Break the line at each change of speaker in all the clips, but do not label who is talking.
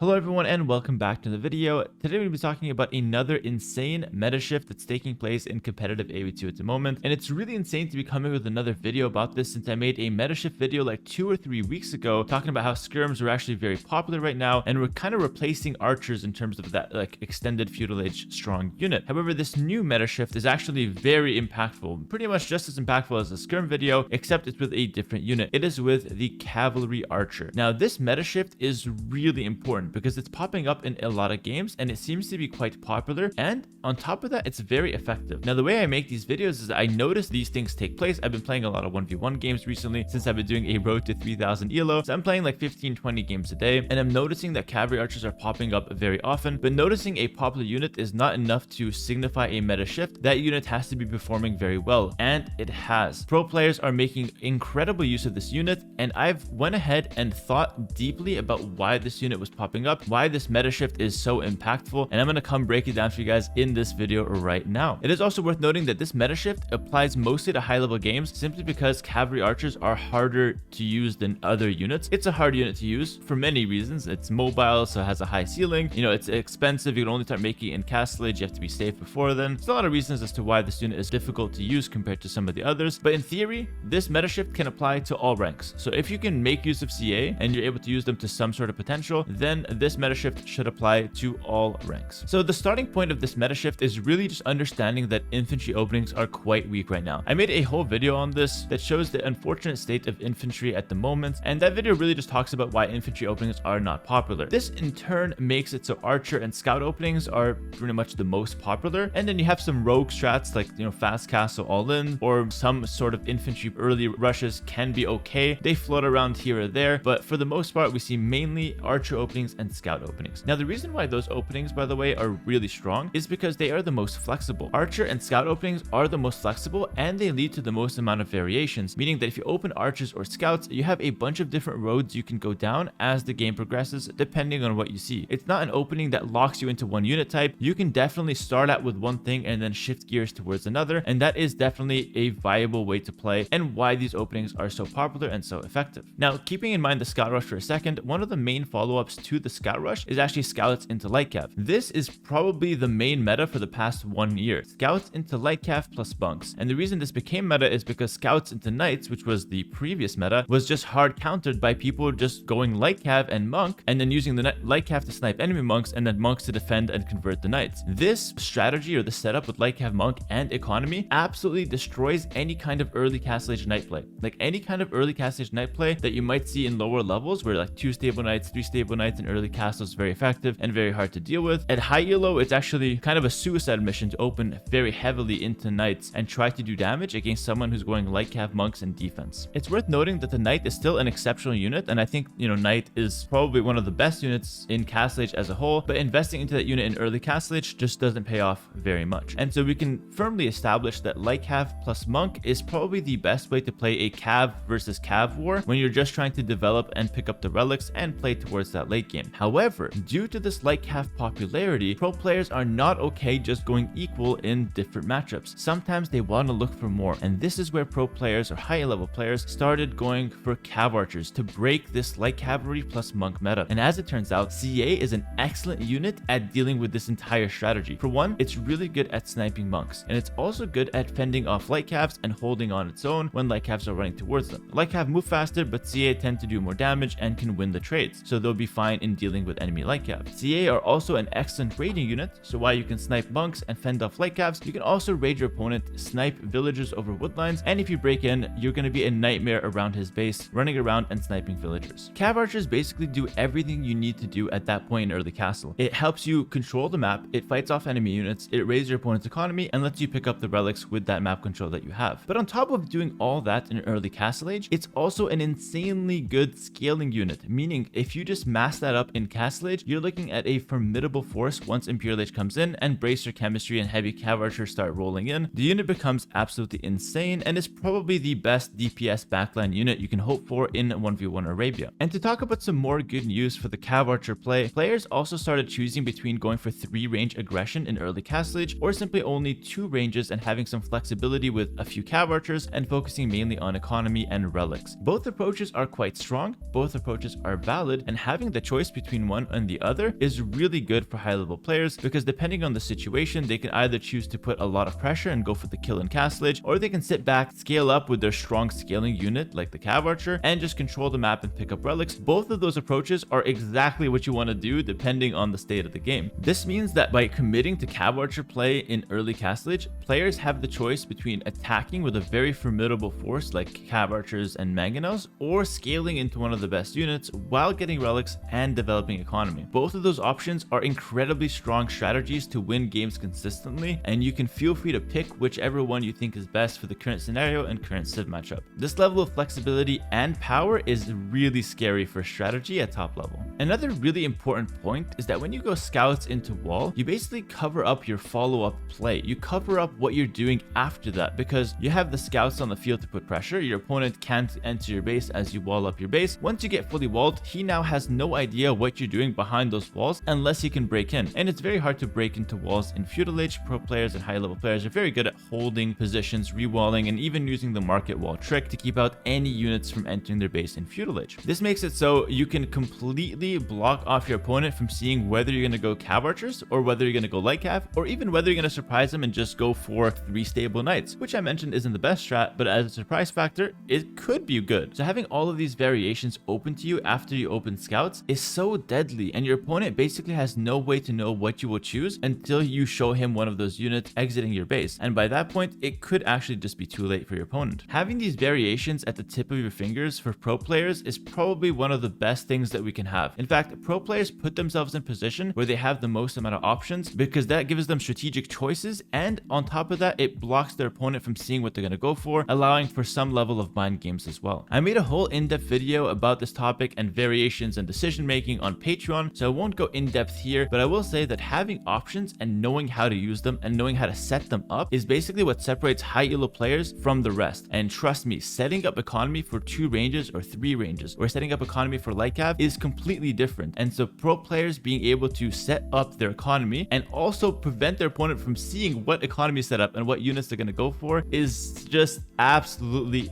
Hello everyone and welcome back to the video. Today we're going to be talking about another insane meta shift that's taking place in competitive AoE2 at the moment. And it's really insane to be coming with another video about this since I made a meta shift video like 2 or 3 weeks ago talking about how skirms are actually very popular right now and we're kind of replacing archers in terms of that like extended feudal age strong unit. However, this new meta shift is actually very impactful, pretty much just as impactful as the skirm video, except it's with a different unit. It is with the cavalry archer. Now this meta shift is really important because it's popping up in a lot of games and it seems to be quite popular, and on top of that it's very effective. Now the way I make these videos is I notice these things take place. I've been playing a lot of 1v1 games recently since I've been doing a road to 3000 elo, so I'm playing like 15-20 games a day, and I'm noticing that cavalry archers are popping up very often. But noticing a popular unit is not enough to signify a meta shift. That unit has to be performing very well, and it has. Pro players are making incredible use of this unit, and I've went ahead and thought deeply about why this unit was popping up, why this meta shift is so impactful, and I'm going to come break it down for you guys in this video right now. It is also worth noting that this meta shift applies mostly to high level games simply because cavalry archers are harder to use than other units. It's a hard unit to use for many reasons. It's mobile, so it has a high ceiling. You know, it's expensive. You can only start making it in Castle Age. You have to be safe before then. There's a lot of reasons as to why this unit is difficult to use compared to some of the others, but in theory, this meta shift can apply to all ranks. So if you can make use of CA and you're able to use them to some sort of potential, then this meta shift should apply to all ranks. So the starting point of this meta shift is really just understanding that infantry openings are quite weak right now. I made a whole video on this that shows the unfortunate state of infantry at the moment, and that video really just talks about why infantry openings are not popular. This in turn makes it so archer and scout openings are pretty much the most popular, and then you have some rogue strats like, you know, fast castle all in, or some sort of infantry early rushes can be okay. They float around here or there, but for the most part we see mainly archer openings and scout openings. Now the reason why those openings, by the way, are really strong is because they are the most flexible. Archer and scout openings are the most flexible, and they lead to the most amount of variations, meaning that if you open archers or scouts, you have a bunch of different roads you can go down as the game progresses depending on what you see. It's not an opening that locks you into one unit type. You can definitely start out with one thing and then shift gears towards another, and that is definitely a viable way to play and why these openings are so popular and so effective. Now, keeping in mind the scout rush for a second, one of the main follow-ups to the scout rush is actually scouts into light cav. This is probably the main meta for the past 1 year. Scouts into light cav plus bunks. And the reason this became meta is because scouts into knights, which was the previous meta, was just hard countered by people just going light cav and monk and then using the light cav to snipe enemy monks and then monks to defend and convert the knights. This strategy or the setup with light cav monk and economy absolutely destroys any kind of early Castle Age knight play. Like any kind of early Castle Age knight play that you might see in lower levels where like 2 stable knights, 3 stable knights in early castle is very effective and very hard to deal with. At high elo, it's actually kind of a suicide mission to open very heavily into knights and try to do damage against someone who's going light cav monks and defense. It's worth noting that the knight is still an exceptional unit, and I think, you know, knight is probably one of the best units in Castle Age as a whole, but investing into that unit in early Castle Age just doesn't pay off very much. And so we can firmly establish that light cav plus monk is probably the best way to play a cav versus cav war when you're just trying to develop and pick up the relics and play towards that late game. However, due to this light cav popularity, pro players are not okay just going equal in different matchups. Sometimes they want to look for more, and this is where pro players or higher level players started going for cav archers to break this light cavalry plus monk meta. And as it turns out, CA is an excellent unit at dealing with this entire strategy. For one, it's really good at sniping monks, and it's also good at fending off light cavs and holding on its own when light cavs are running towards them. Light cav move faster, but CA tend to do more damage and can win the trades, so they'll be fine in dealing with enemy light cav. CA are also an excellent raiding unit, so while you can snipe monks and fend off light cavs, you can also raid your opponent, snipe villagers over woodlines, and if you break in, you're going to be a nightmare around his base, running around and sniping villagers. Cav archers basically do everything you need to do at that point in early castle. It helps you control the map, it fights off enemy units, it raises your opponent's economy, and lets you pick up the relics with that map control that you have. But on top of doing all that in early Castle Age, it's also an insanely good scaling unit, meaning if you just mass that up in Castle Age, you're looking at a formidable force once Imperial Age comes in and Bracer Chemistry and Heavy Cav Archers start rolling in. The unit becomes absolutely insane and is probably the best DPS backline unit you can hope for in 1v1 Arabia. And to talk about some more good news for the Cav Archer play, players also started choosing between going for 3 range aggression in early Castle Age or simply only 2 ranges and having some flexibility with a few Cav Archers and focusing mainly on economy and relics. Both approaches are quite strong, both approaches are valid, and having the choice choice between one and the other is really good for high level players, because depending on the situation, they can either choose to put a lot of pressure and go for the kill and castlage, or they can sit back, scale up with their strong scaling unit like the Cav Archer, and just control the map and pick up relics. Both of those approaches are exactly what you want to do depending on the state of the game. This means that by committing to Cav Archer play in early castlage, players have the choice between attacking with a very formidable force like Cav Archers and Mangonels, or scaling into one of the best units while getting relics and developing economy. Both of those options are incredibly strong strategies to win games consistently, and you can feel free to pick whichever one you think is best for the current scenario and current Civ matchup. This level of flexibility and power is really scary for strategy at top level. Another really important point is that when you go scouts into wall, you basically cover up your follow-up play. You cover up what you're doing after that, because you have the scouts on the field to put pressure. Your opponent can't enter your base as you wall up your base. Once you get fully walled, he now has no idea what you're doing behind those walls unless he can break in. And it's very hard to break into walls in Feudal Age. Pro players and high level players are very good at holding positions, rewalling, and even using the market wall trick to keep out any units from entering their base in Feudal Age. This makes it so you can completely block off your opponent from seeing whether you're going to go Cav Archers, or whether you're going to go Light Cav, or even whether you're going to surprise them and just go for 3 stable knights, which I mentioned isn't the best strat, but as a surprise factor, it could be good. So having all of these variations open to you after you open scouts is so deadly, and your opponent basically has no way to know what you will choose until you show him one of those units exiting your base, and by that point it could actually just be too late for your opponent. Having these variations at the tip of your fingers for pro players is probably one of the best things that we can have. In fact, pro players put themselves in position where they have the most amount of options, because that gives them strategic choices, and on top of that, it blocks their opponent from seeing what they're going to go for, allowing for some level of mind games as well. I made a whole in-depth video about this topic and variations and decision making on Patreon, so I won't go in depth here, but I will say that having options and knowing how to use them and knowing how to set them up is basically what separates high elo players from the rest. And trust me, setting up economy for 2 ranges or 3 ranges, or setting up economy for Light Cav is completely different. And so pro players being able to set up their economy and also prevent their opponent from seeing what economy set up and what units they're going to go for is just absolutely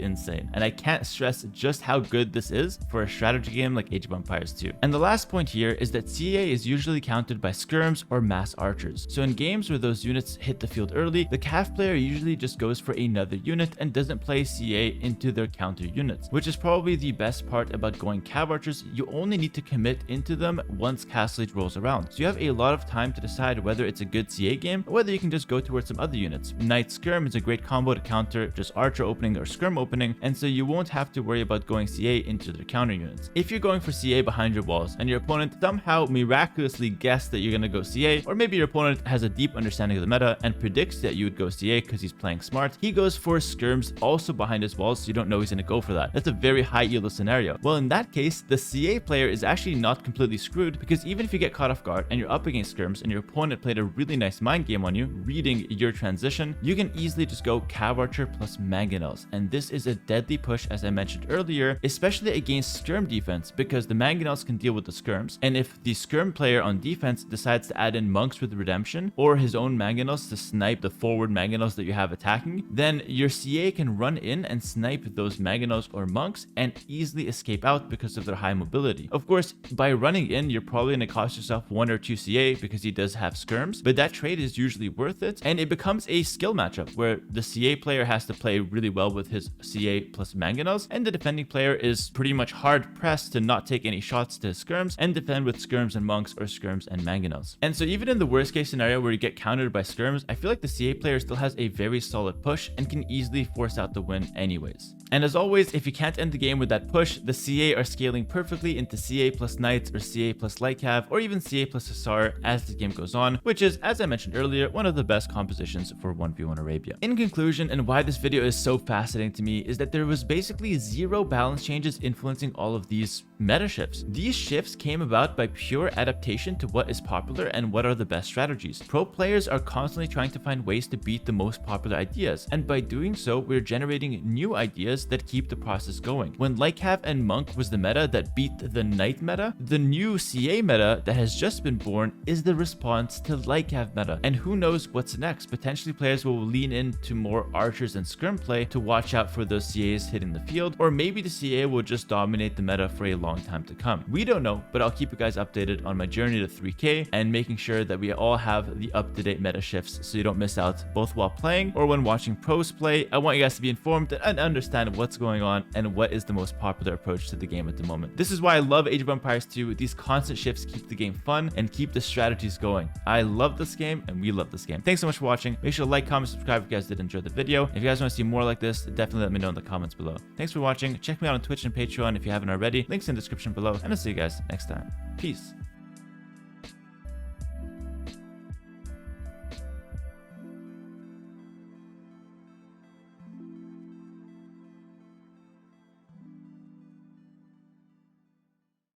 insane. And I can't stress just how good this is for a strategy game like Age of Empires 2. And the last point here is that CA is usually countered by skirms or mass archers. So in games where those units hit the field early, the Cav player usually just goes for another unit and doesn't play CA into their counter units, which is probably the best part about going Cav Archers. You only need to commit into them once Castlage rolls around. So you have a lot of time to decide whether it's a good CA game or whether you can just go towards some other units. Knight Skirm is a great combo to counter just Archer opening or Skirm opening, and so you won't have to worry about going CA into their counter units. If you're going for CA behind your walls and your opponent somehow miraculously guessed that you're going to go CA, or maybe your opponent has a deep understanding of the meta and predicts that you would go CA because he's playing smart, he goes for Skirms also behind his walls, so you don't know he's going to go for that. That's a very high elo scenario. Well, in that case, the CA player is actually not completely screwed, because even if you get caught off guard and you're up against Skirms and your opponent played a really nice mind game on you, reading your transition, you can easily just go Cav Archer plus Mangonels. And this is a deadly push, as I mentioned earlier, especially against Skirm defense, because the Mangonels can deal with the Skirms, and if the Skirm player on defense decides to add in Monks with Redemption or his own Mangonels to snipe the forward Mangonels that you have attacking, then your CA can run in and snipe those Mangonels or Monks and easily escape out because of their high mobility. Of course, by running in, you're probably going to cost yourself 1 or 2 CA because he does have Skirms, but that trade is usually worth it, and it becomes a skill matchup where the CA player has to play really well with his CA plus Mangonels, and the defending player is pretty much hard pressed to not take any shots to his Skirms and defend with Skirms and Monks or Skirms and Mangonels. And so even in the worst case scenario where you get countered by Skirms, I feel like the CA player still has a very solid push and can easily force out the win anyways. And as always, if you can't end the game with that push, the CA are scaling perfectly into CA plus Knights or CA plus Light Cav or even CA plus Hussar as the game goes on, which is, as I mentioned earlier, one of the best compositions for 1v1 Arabia. In conclusion, and why this video is so fascinating to me, is that there was basically 0 balance changes influencing all of these meta shifts. These shifts came about by pure adaptation to what is popular and what are the best strategies. Pro players are constantly trying to find ways to beat the most popular ideas, and by doing so, we're generating new ideas cores that keep the process going. When Lycav and Monk was the meta that beat the Knight meta, the new CA meta that has just been born is the response to Lycav meta. And who knows what's next? Potentially players will lean into more archers and scrim play to watch out for those CAs hitting the field, or maybe the CA will just dominate the meta for a long time to come. We don't know, but I'll keep you guys updated on my journey to 3K and making sure that we all have the up-to-date meta shifts so you don't miss out both while playing or when watching pros play. I want you guys to be informed and understand what's going on and what is the most popular approach to the game at the moment. This is why I love Age of Empires 2. These constant shifts keep the game fun and keep the strategies going. I love this game and we love this game. Thanks so much for watching. Make sure to like, comment, subscribe if you guys did enjoy the video. If you guys want to see more like this, definitely let me know in the comments below. Thanks for watching. Check me out on Twitch and Patreon if you haven't already. Links in the description below, and I'll see you guys next time. Peace.